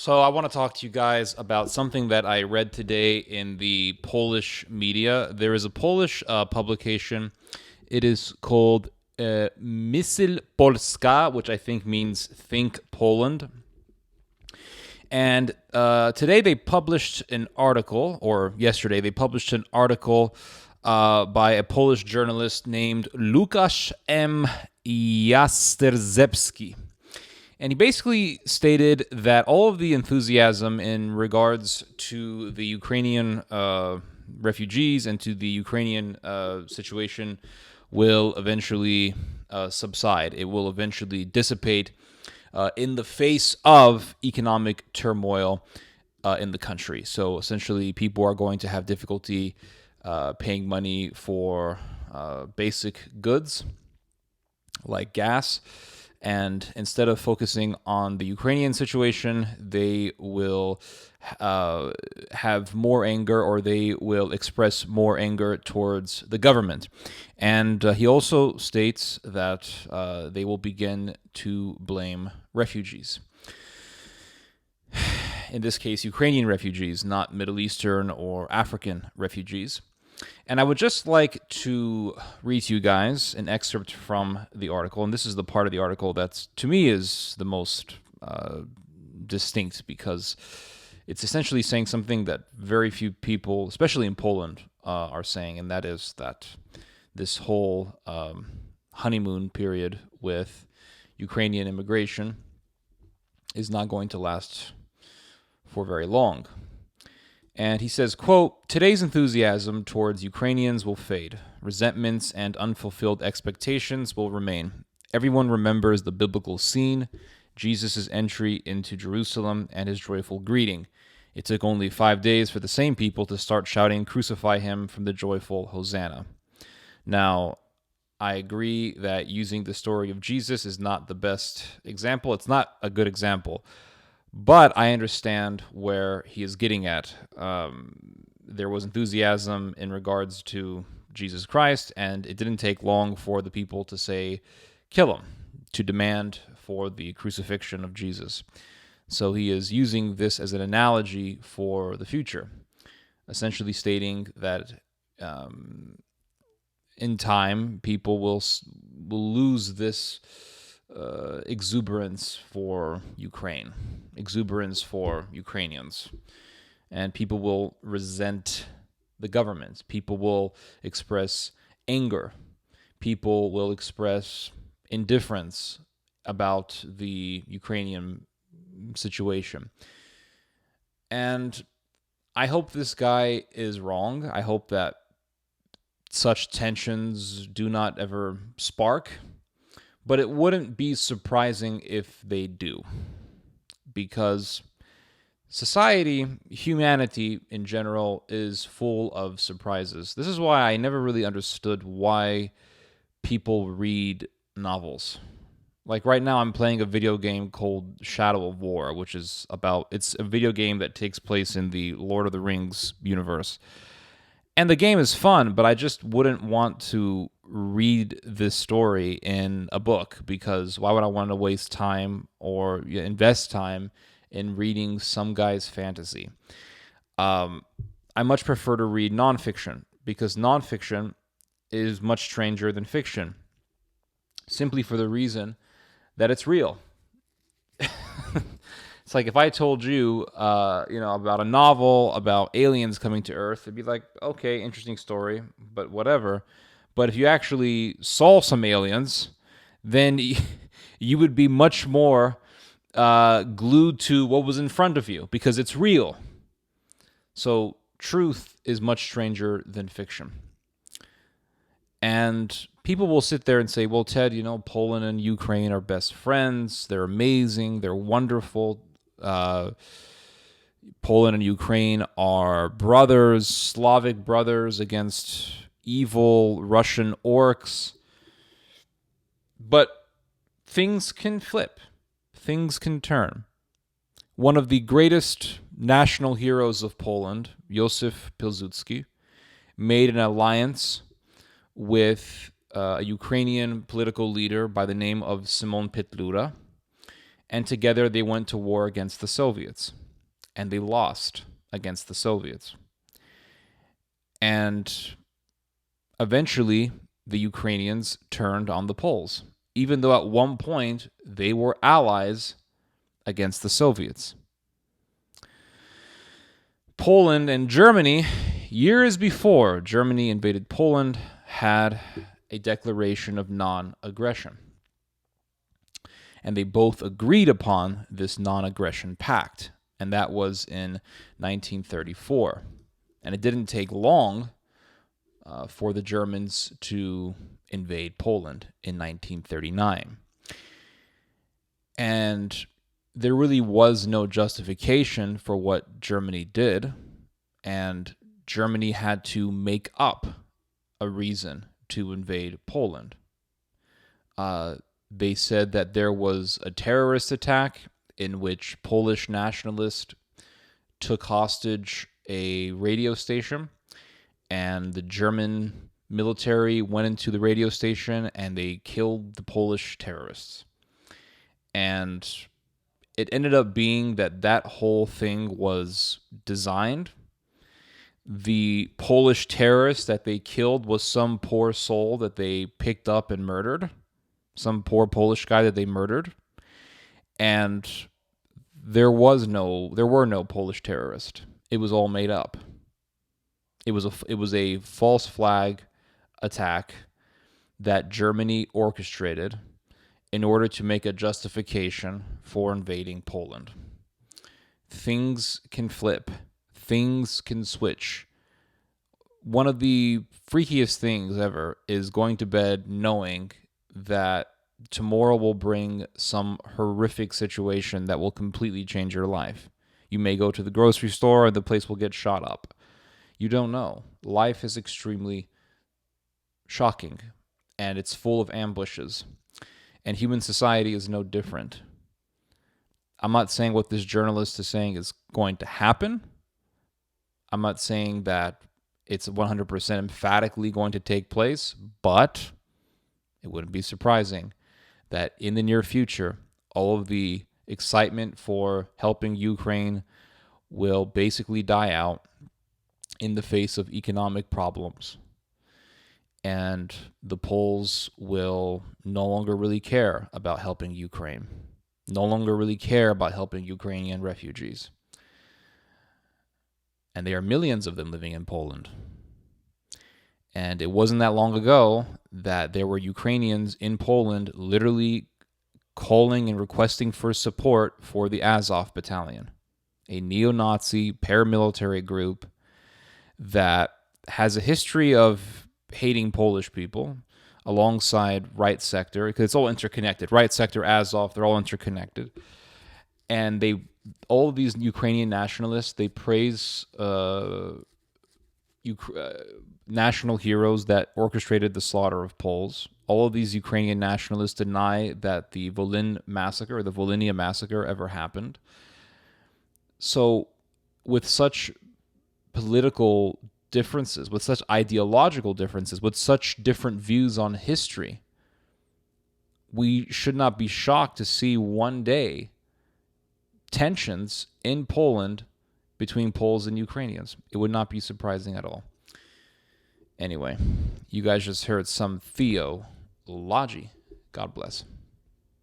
So, I want to talk to you guys about something that I read today in the Polish media. There is a Polish publication. It is called Myśl Polska, which I think means Think Poland. And today they published an article, or yesterday they published an article by a Polish journalist named Łukasz M. Jasterzewski. And he basically stated that all of the enthusiasm in regards to the Ukrainian refugees and to the Ukrainian situation will eventually subside. It will eventually dissipate in the face of economic turmoil in the country. So essentially, people are going to have difficulty paying money for basic goods like gas. And instead of focusing on the Ukrainian situation, they will have more anger, or they will express more anger towards the government. And he also states that they will begin to blame refugees. In this case, Ukrainian refugees, not Middle Eastern or African refugees. And I would just like to read to you guys an excerpt from the article. And this is the part of the article that, to me, is the most distinct, because it's essentially saying something that very few people, especially in Poland, are saying. And that is that this whole honeymoon period with Ukrainian immigration is not going to last for very long. And he says, quote, "Today's enthusiasm towards Ukrainians will fade. Resentments and unfulfilled expectations will remain. Everyone remembers the biblical scene, Jesus' entry into Jerusalem and his joyful greeting. It took only 5 days for the same people to start shouting, 'Crucify him,' from the joyful Hosanna." Now, I agree that using the story of Jesus is not the best example. It's not a good example. But I understand where he is getting at. There was enthusiasm in regards to Jesus Christ, and it didn't take long for the people to say, "Kill him," to demand for the crucifixion of Jesus. So he is using this as an analogy for the future, essentially stating that in time, people will lose this exuberance for Ukraine, exuberance for Ukrainians, and people will resent the government. People will express anger. People will express indifference about the Ukrainian situation. And I hope this guy is wrong. I hope that such tensions do not ever spark. But it wouldn't be surprising if they do, because society, humanity in general, is full of surprises. This is why I never really understood why people read novels. Like right now, I'm playing a video game called Shadow of War, which is it's a video game that takes place in the Lord of the Rings universe. And the game is fun, but I just wouldn't want to read this story in a book, because why would I want to waste time or invest time in reading some guy's fantasy? I much prefer to read nonfiction, because nonfiction is much stranger than fiction, simply for the reason that it's real. It's like if I told you, about a novel about aliens coming to Earth, it'd be like, okay, interesting story, but whatever. But if you actually saw some aliens, then you would be much more glued to what was in front of you, because it's real. So truth is much stranger than fiction. And people will sit there and say, well, Ted, Poland and Ukraine are best friends. They're amazing. They're wonderful. Poland and Ukraine are brothers, Slavic brothers against evil Russian orcs. But things can flip. Things can turn. One of the greatest national heroes of Poland, Józef Pilsudski, made an alliance with a Ukrainian political leader by the name of Szymon Petlura. And together they went to war against the Soviets. And they lost against the Soviets. And eventually, the Ukrainians turned on the Poles, even though at one point they were allies against the Soviets. Poland and Germany, years before Germany invaded Poland, had a declaration of non-aggression. And they both agreed upon this non-aggression pact, and that was in 1934. And it didn't take long for the Germans to invade Poland in 1939. And there really was no justification for what Germany did, and Germany had to make up a reason to invade Poland. They said that there was a terrorist attack in which Polish nationalists took hostage a radio station, and the German military went into the radio station and they killed the Polish terrorists. And it ended up being that whole thing was designed. The Polish terrorist that they killed was some poor soul that they picked up and murdered. Some poor Polish guy that they murdered. And there were no Polish terrorists. It was all made up. It was a false flag attack that Germany orchestrated in order to make a justification for invading Poland. Things can flip. Things can switch. One of the freakiest things ever is going to bed knowing that tomorrow will bring some horrific situation that will completely change your life. You may go to the grocery store and the place will get shot up. You don't know. Life is extremely shocking, and it's full of ambushes. And human society is no different. I'm not saying what this journalist is saying is going to happen. I'm not saying that it's 100% emphatically going to take place, but it wouldn't be surprising that in the near future, all of the excitement for helping Ukraine will basically die out in the face of economic problems. And the Poles will no longer really care about helping Ukraine, no longer really care about helping Ukrainian refugees. And there are millions of them living in Poland. And it wasn't that long ago that there were Ukrainians in Poland literally calling and requesting for support for the Azov Battalion, a neo-Nazi paramilitary group that has a history of hating Polish people alongside right sector, because it's all interconnected. Right sector, Azov, they're all interconnected. And all of these Ukrainian nationalists, they praise national heroes that orchestrated the slaughter of Poles. All of these Ukrainian nationalists deny that the Volyn massacre, or the Volhynia massacre, ever happened. So with such political differences, with such ideological differences, with such different views on history, we should not be shocked to see one day tensions in Poland between Poles and Ukrainians. It would not be surprising at all. Anyway, you guys just heard some theology. God bless.